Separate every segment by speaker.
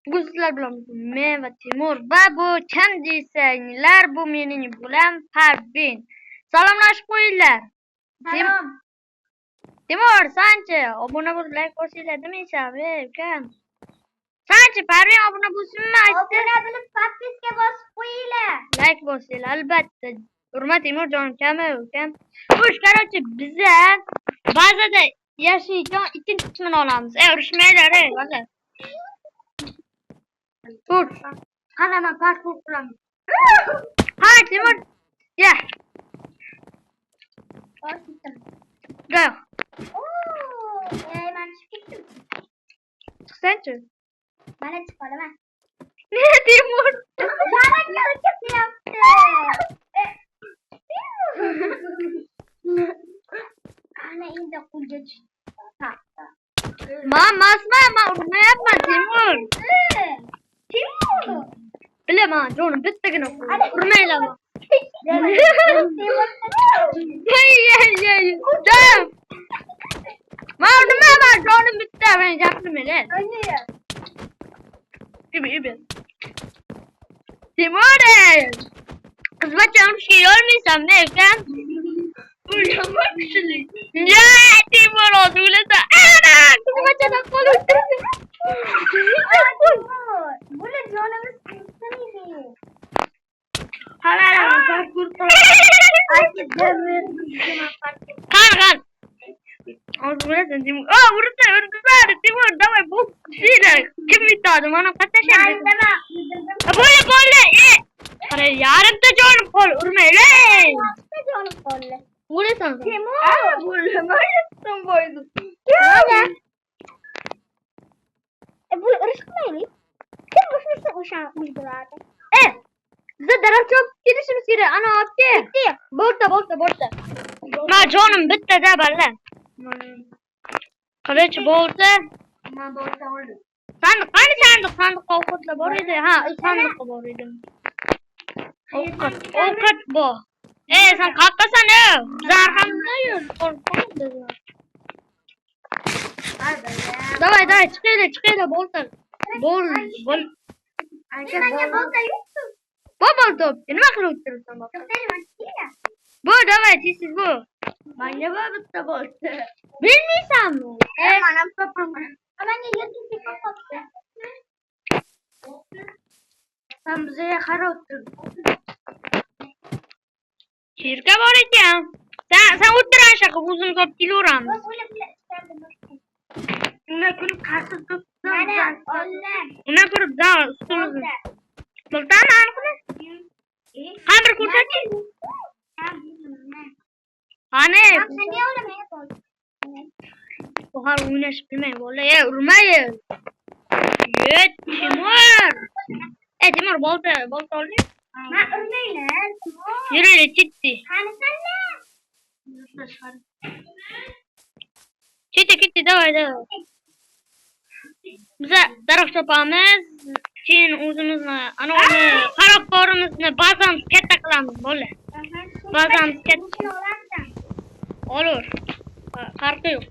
Speaker 1: Bugün sizler bilen men ve Timur ve bu kim deysengler bu menin bilen Pervin. Salamlaşıp koyurlar.
Speaker 2: Selam.
Speaker 1: Timur sence abone bul like basıyla değil mi abi? Kan. Sence Pervin abone bulsun mu?
Speaker 2: Abone bulup patpiske basıp koyuyla.
Speaker 1: Like basıyla elbette. Hürmet Timur canım keme. Bu işler bize bazı da yaşayacağım ikinci kısmını alamız. Örüşmeler valla. Dur.
Speaker 2: Kanama parkur kuramıyorum.
Speaker 1: Hayır Timur. Gel.
Speaker 2: Basittim.
Speaker 1: Gel.
Speaker 2: Ooo. Ben çıktım.
Speaker 1: Çık sen çık.
Speaker 2: Bana çıkalım ha.
Speaker 1: Ne Timur?
Speaker 2: Bana hareketi yaptı. Ana indi kulca çıktı.
Speaker 1: Masma ne yapma Timur.
Speaker 2: Timur.
Speaker 1: Bilema canım bitti günü. Kurmayla mı? Hey. Canım. Ne var canım bitti ben yaptım öyle. İbi. Timur. Kız bacağım şey olmuysam ne evden? Uyuyamak şimdi. Ya Timur oldu öyle de. Ana kız bacağına kol öttürdü.
Speaker 2: Bu ne canımız sıkıntıydı.
Speaker 1: Hala parkur. Kan. Orada Timur. Burada Timur давай bu şeyle kim itadı bana pataşa. Böyle. अरे यार अब तो जोन खोल उर्मेले बोले सांग
Speaker 2: बोले तुम बोल दो bu ırışmaylı. Kim boşuna uşağı uydurardı?
Speaker 1: bize daraf çok gidişimiz geri ana attı.
Speaker 2: Bitti.
Speaker 1: Bolta. Ma canım bitti de böyle. Kılıç bolta.
Speaker 2: Ama bolta oldu.
Speaker 1: Sandık kovkutla boruydu. Ha sandık boruydu. Okat bu. Sen kalkasana. Zarhamdayım. Korkuyorum dedi. Давай çıkıyla bolta. Bol.
Speaker 2: Bence bolta yoktu.
Speaker 1: Bol top. Ne bakır uçurursan bak.
Speaker 2: Çok derim açtı ya.
Speaker 1: Bu давай siz bu.
Speaker 2: Bence bolta bolta.
Speaker 1: Bilmiyorsan mı?
Speaker 2: Anam papam. Ama ne yatın ki kapattı.
Speaker 1: Sen bize yakara oturdun. Şirke var ya. Sen oturan şaka uzun top değil oran. Ne kurup karşı top. Ne kurup daha üstümüzün. Bultan mı arkadaş? Kamber kurtar ki. Hani?
Speaker 2: Sen niye oynamaya koydun?
Speaker 1: Bu har oynaş bilmeyin. Vallahi ya urmayın. Yet Timur. Timur bolta oldu.
Speaker 2: Ha örneğin.
Speaker 1: Yürü gitti.
Speaker 2: Hani sen ne?
Speaker 1: Gitti давай. Bize taraf topağımız. Çin uzunuzla ana onu karakterimizni bazam ketta qilamiz böyle. Bazam ketta. Olur. Farkı yok.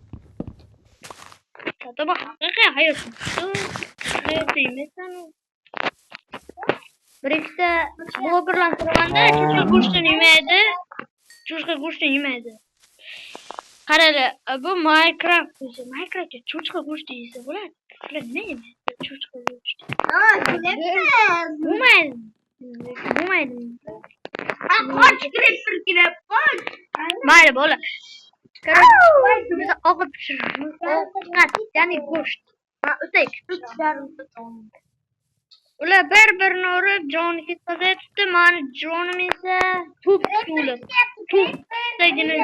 Speaker 1: Tabi haqiqiy hayot. Hayot deymisan. Birikte blogerlar turganda cho'chqa go'shtini yemaydi. Qarali, bu Minecraft o'zi. Minecraftga cho'chqa go'shti yesa bo'ladi. Ular nima yemaydi? Cho'chqa go'shti. Bo'lmaydi.
Speaker 2: Qoch kirib qoch.
Speaker 1: Mayli, bo'ladi. Qarali, biz ovqat pishiramiz. Ovqat, ya'ni go'sht. O'tay. Ular bir-birini urib, joni ketkazayapti. Mani jonim esa tup to'lib. Tupdagini.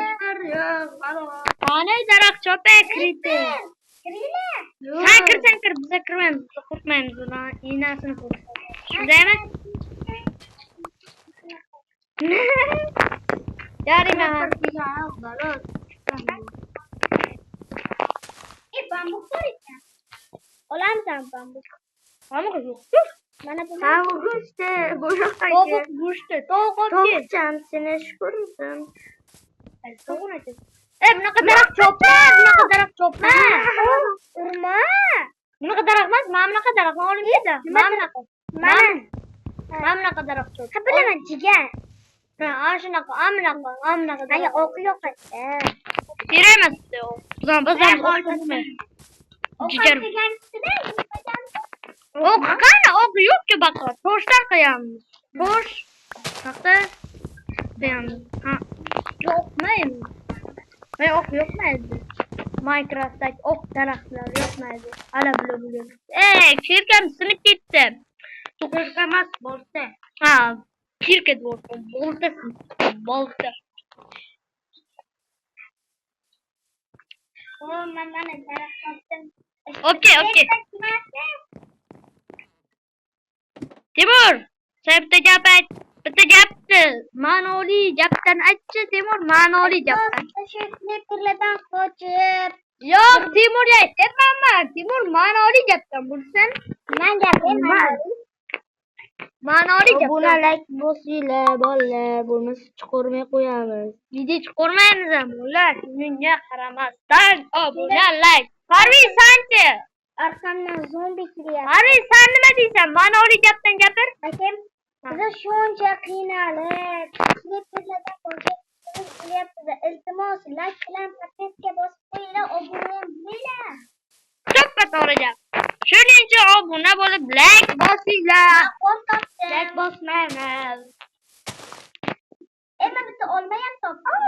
Speaker 1: Ana daraxt chopay kirdi. Sen kir, bize kirmaymiz, qo'rqmaymiz ular. Enasini qo'rqadi. Shundaymi? Yarina.
Speaker 2: Bambuk var ya. Olamsan bambuk.
Speaker 1: Pamuk yok.
Speaker 2: Bana bunu
Speaker 1: Tavuk işte, tavuk go'shti, tavukchan, seni shukur musun? Tavuğun acı. Bunaqa daraxt chopma.
Speaker 2: urma.
Speaker 1: Bunaqa daraxtmas, mana bunaqa daraxt olinmaydi. Mana bunaqa. Mana bunaqa daraxt.
Speaker 2: Ha bilaman jigar.
Speaker 1: Ha, ana shunaqa, ana bunaqa, ana bunaqa.
Speaker 2: Ay o'qi yo'q.
Speaker 1: Kerak emas-da u. Bizam olmaymiz. Jigar. O'q qani? O'q yo'q-ku baqa. Toshdan qo'yamiz. Tosh. Taxta qo'yamiz. Ha. Yo'qmaydi. Hay o'q yo'qmaydi. Minecraft'dagi o'q daraxtlar yo'qmaydi. Ala bular. Kirkam sinib ketdi. To'qishga emas, bolta. Ha, kirka bo'ldi. Bolta.
Speaker 2: Mana daraxt topdim.
Speaker 1: Okey. Timur, sen bitta gapni ma'noli gapdan aytchi, Timur, ma'noli gapdan.
Speaker 2: Shu kliplardan qochib.
Speaker 1: Yo'q, Timur aytyapman. Timur ma'noli gapdan bo'lsin.
Speaker 2: Men gapim
Speaker 1: Ma'noli gapdan.
Speaker 3: Buni like bosinglar, bolalar, bo'lmasa chiqarmay qo'yamiz.
Speaker 1: Video chiqarmaymiz ham, ular menga qaramasdan obuna like. Harbiy sanchi.
Speaker 2: Arkamdan zombi kelyapti.
Speaker 1: Harbiy san nima deysan? Ma'noli gapdan gapir.
Speaker 2: Akam, biz shuncha qiynalib, kliplardan qochib qilyapmiz. Iltimos, like bilan podpiska bosib qo'yinglar, obuna bo'linglar.
Speaker 1: To'ppa to'g'ri gap. Shuning uchun obuna bo'lib like bosinglar. Like bosmaymiz.
Speaker 2: Endi bitta olma ham topdim.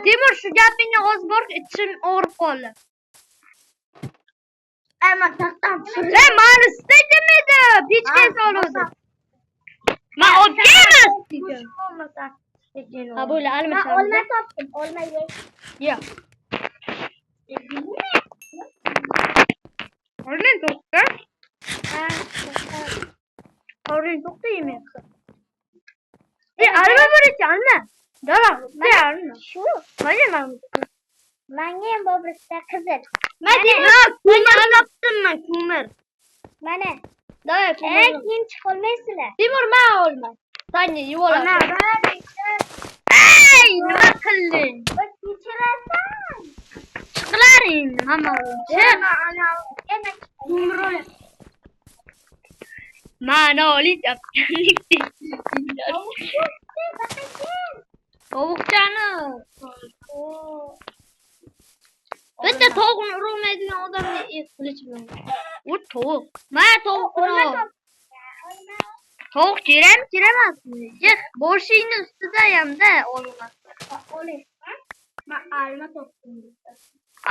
Speaker 1: Timur, shu gapingni o'zbor ichim o'rib qoldi.
Speaker 2: Ama taxtam
Speaker 1: Sen mani istakmidi? Pechga soluvdi. Men o'pganmas. Ha böyle
Speaker 2: Ben
Speaker 1: almasam.
Speaker 2: olma topdim. Olma ye.
Speaker 1: Yo'q. Oradan to'xta. Oradan to'xta yemayapsan. Alma bo'lishi alma. Dalax, alma.
Speaker 2: Shu.
Speaker 1: Mana
Speaker 2: Menga ham bobrikda qizil.
Speaker 1: Kumir olibdimman, kumir.
Speaker 2: Mana.
Speaker 1: Dala,
Speaker 2: Keyin chiqolmaysizlar.
Speaker 1: Timur, men olma. Sani yuvorasan.
Speaker 2: Ana,
Speaker 1: Ey, nima qilding?
Speaker 2: bir kechirasan.
Speaker 1: Chiqlaring hamma.
Speaker 2: Ana,
Speaker 1: Kumir. Ma'noli gaplik. Tovuqchani. Bitta tovuqni urmaydigan odamni qilich bilan. U tovuq. Mana tovuqni. Tovuq kiramasmi? Yig', boshingni ustida hamda olma.
Speaker 2: Oling. Men alma topdim.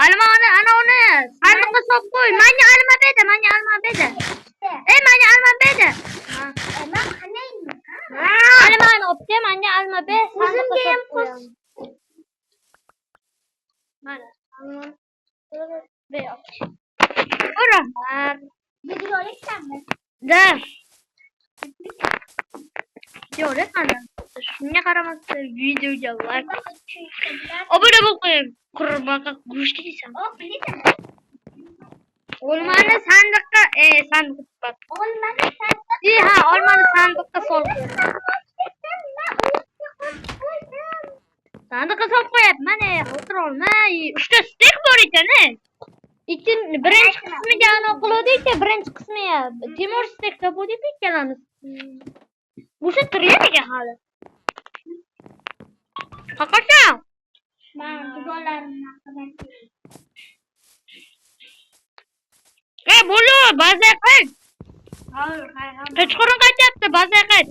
Speaker 1: Almani ana uni sandiqqa solib qo'y. Menga alma berdi, menga alma berdi. Menga alma berdi.
Speaker 2: Men qanaymi?
Speaker 1: Almani olib menga alma ber.
Speaker 2: O'zimga ham qo'sh.
Speaker 1: Mana. Ber. Rahmat.
Speaker 2: Video olasizmi?
Speaker 1: Da. Yo'q, qani. Shunga qaramasdan videoga like. Obuna bo'lib qo'ying. Qurbaqa go'shti deysan. Olmani sandiqqa, sandiqqa.
Speaker 2: Olmani sandiqqa.
Speaker 1: Ha, olmani sandiqqa sol. Sandiqqa solib qo'yapman. O'tir olma. 3 ta stek bor ekan. Birinchi qismiga ana qiluvdik-da, birinchi qismiga. Timur stekka bo'ldik ikkalamiz. O'sha tiryapti hali. Qaqasan?
Speaker 2: Men dugonlarimni qilaman.
Speaker 1: Bo'lo, bazay qil. Kechqurun qaytyapti, bazay qil.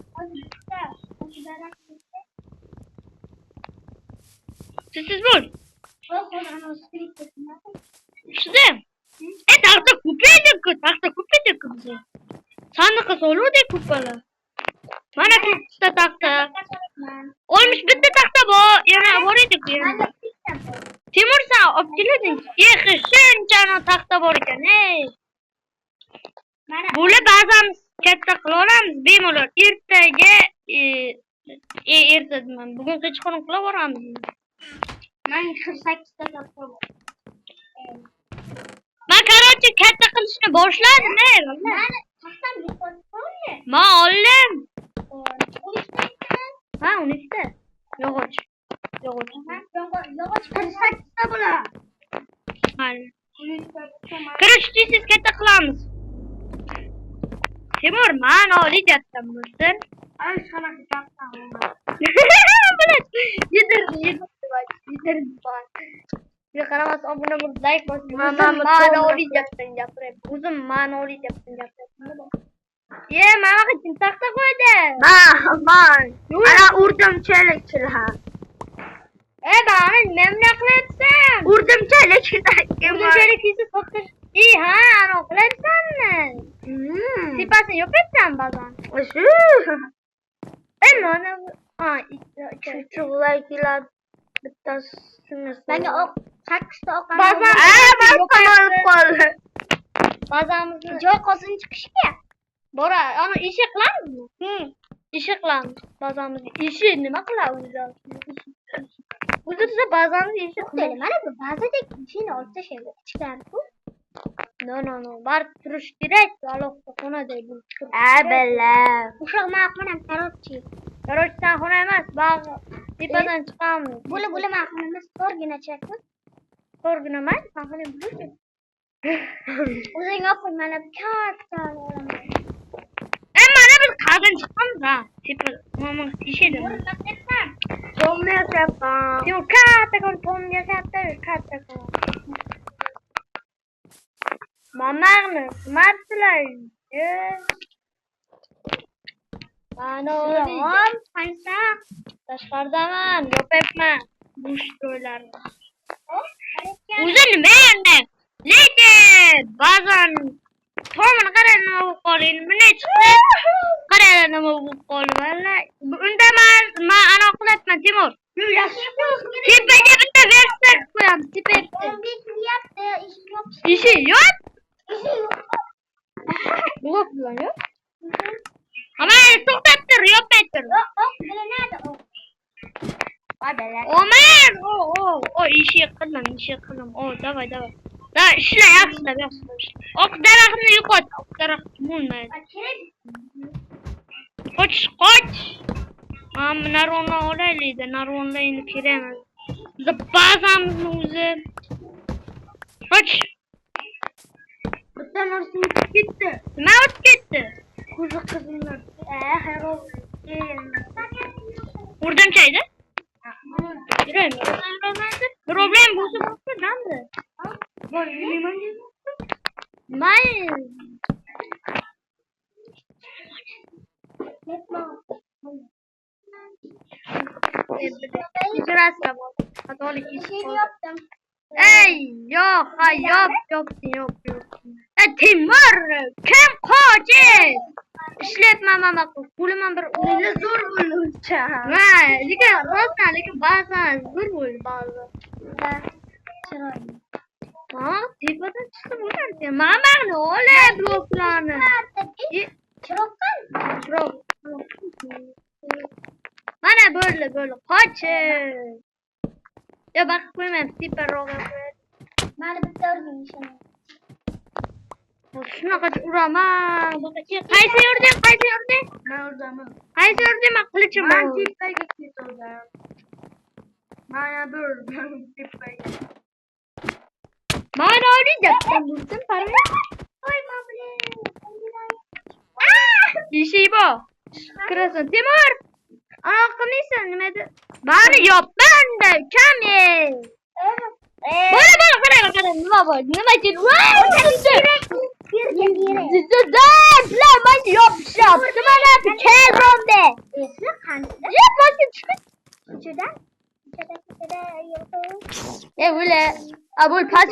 Speaker 1: Siz bo'l. Shunday. Taxta ko'paydi-ku bizni. Sandiqqa soluvdik ko'palar. Mana bitta taxta. Olmuş bitta taxta bor. Yana bor edi-ku. Timur, sen olib kelding. Shunchani taxta bor ekan, Buni ba'zan katta qila olamiz, bemalol. Ertaga erta deman. Bugun kechqurun qila boramiz.
Speaker 2: Men 48 ta topdim.
Speaker 1: Men qarochi katta qilishni boshladim,
Speaker 2: Men taxtam bitta.
Speaker 1: Men oldim.
Speaker 2: 12
Speaker 1: Ha, 12 ta. Yog'och.
Speaker 2: Yog'och 48 ta bo'lar.
Speaker 1: Mana. Qarochi deysiz katta Timur ma'noli gapdan bo'lsin.
Speaker 2: Ay sana kitaptan olmaz.
Speaker 1: Yedir. Bir qaramas obuna bo'lib like bosing.
Speaker 3: Mama,
Speaker 1: Ma'noli gapdan gapiryapti. O'zim ma'noli gapdan gapiryapman. Ye, mana qachon taxta qo'ydi.
Speaker 3: Man. Ana urdimchilikchilar.
Speaker 1: Bani memna qilyapsan.
Speaker 3: Urdimchilikchilar.
Speaker 1: Urdimchilikni sotish. Ha, ana qilyapsanmi? Sipasini yopayapsan ba'zan.
Speaker 3: Shu.
Speaker 1: Mana
Speaker 3: Chuchuklar keladi. Bittasini.
Speaker 2: Menga o'q 8 ta o'q.
Speaker 1: Ba'zan
Speaker 3: olib qoldi.
Speaker 1: bazamizni
Speaker 2: Joy qozin chiqishga.
Speaker 1: bora, ana ishi qilamizmi? Ishi qilamiz. Bazamizni ishi nima qilamiz? O'zimizda bazamizni ishi
Speaker 2: Dedi,
Speaker 1: qilamiz.
Speaker 2: mana bu ba'zidek ishini olib tashlaydi. Ichkarida.
Speaker 1: No. Barib turish kerak. Alohida xonada bo'lib turish.
Speaker 3: Bella.
Speaker 2: O'sha maqolam tarotchi.
Speaker 1: Короче, sen xona emas, bog' tepadan chiqamiz.
Speaker 2: Buli maqom emas, to'rgina chakmi?
Speaker 1: To'rgina emas, sen xona bo'lib.
Speaker 2: O'zing o'qi, mana bu katta olaman.
Speaker 1: Mana biz qayerdan chiqamiz ha? Tepa, mama ishedi.
Speaker 3: Tomni yapam.
Speaker 1: Yo, kattakon tomga kattakon. Mamamni qimarsilar. Mana
Speaker 2: Salom, qansa?
Speaker 1: tashqaridaman, yopayapman. Bo'sh to'ylarni.
Speaker 2: O'zi
Speaker 1: O'zi nima endi? Lekin ba'zan tomini qarang nima bo'lib qolgan. Bunday chiqdi. Qarang nima bo'lib qoldi. Vallahi undaman, men ana qilyapman Timur. Tepaga bitta versak qo'yamiz, tepaga.
Speaker 2: yaptı, iş yok.
Speaker 1: Ishi yo'q.
Speaker 2: İşi yok.
Speaker 1: Yo'q bilan yo'q. Ama to'xtab tur, yopmay tur.
Speaker 2: Biri nerede o?
Speaker 1: Omen, o ishi qildim. Davay. Da ishla, yaxshilab. Oq daraxtni yo'qot, oq daraxt bo'lmaydi. Qoch. Mana narvonni olaylik, narvonlarni kerakmas. Biz bazamizni o'zi. Qoch.
Speaker 3: Bitta narsa o'tib ketdi.
Speaker 1: Nima o'tib ketdi?
Speaker 3: Ko'zi qizillar.
Speaker 2: Hayrob.
Speaker 1: Urdimchaydi? Problem bo'lsa bo'ldi.
Speaker 3: Bor, nima
Speaker 1: May. Ijrasida bor. Xatolik ish
Speaker 2: İşini
Speaker 1: bo'ldi.
Speaker 2: yaptım.
Speaker 1: Ey, yo'q. Timur, kim qochi? Ishlayapman mama, qo'limdan bir
Speaker 3: Meni zo'r bo'luvchi.
Speaker 1: lekin ba'zan zo'r bo'ldi ba'zan. Tepadan chiqib o'tardi. Mamani olay bloklarni.
Speaker 2: Çıroktan.
Speaker 1: Mana bo'ldi. Qochib. Yo, baqib qo'ymayman, teparoqqa qo'yadi.
Speaker 2: Mana bitta o'rgin ishini.
Speaker 1: Shunaqa uraman. Qaysi yurding?
Speaker 3: Men urdaman.
Speaker 1: Qaysi yurding? Men qilichim
Speaker 3: Men
Speaker 1: bor.
Speaker 3: tepaga ketdim. Mana bir tepaga.
Speaker 1: Mana oling gapdan bo'lsin, parva.
Speaker 2: Qo'yma bilan.
Speaker 1: Ishi bor. Kirasan, Timur. Ana qilmaysan nima edi? Mani yopmanda, ukam ey. Bola, qarang, nima bor? Nima uchun? Sizlar meni yopishyapti, mana bu kelromda.
Speaker 2: Esli qancha?
Speaker 1: Yopmasga chiqib.
Speaker 2: Ichida
Speaker 1: Ule, abul pas.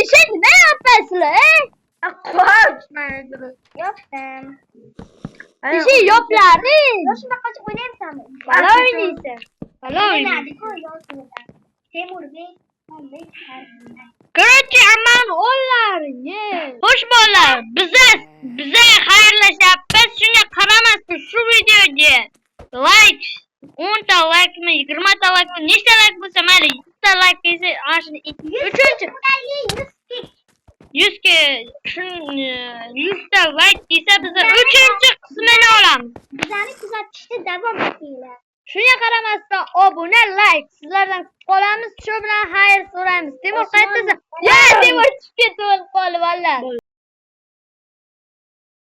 Speaker 1: Ishi nima yopasizlar,
Speaker 3: Qoch.
Speaker 2: Yopdim.
Speaker 1: Ishi yoplaring.
Speaker 2: Shunaqa qilib o'ynayapsanmi?
Speaker 1: Balo o'ynaysan. Balo o'ynaysan.
Speaker 2: Temurbek.
Speaker 1: Короче, ammani o'llaring. Xo'sh bolalar, biza xayrlashyapmiz. Shunga qaramasdan shu videoga like 10 ta like-mi, 20 ta like-mi, nechta like bo'lsa, mayli 100 ta like kelsa, ana shuni 3-chi 100 ta like kelsa, biz 3-chi qismini olamiz.
Speaker 2: Bizani kuzatishda davom etinglar.
Speaker 1: Shunga qaramasdan obuna, like sizlardan qolamiz. Shu bilan xayr so'raymiz. Timur qaytdasa? Ya, Timur chiqib ketdi qoldi vallahi.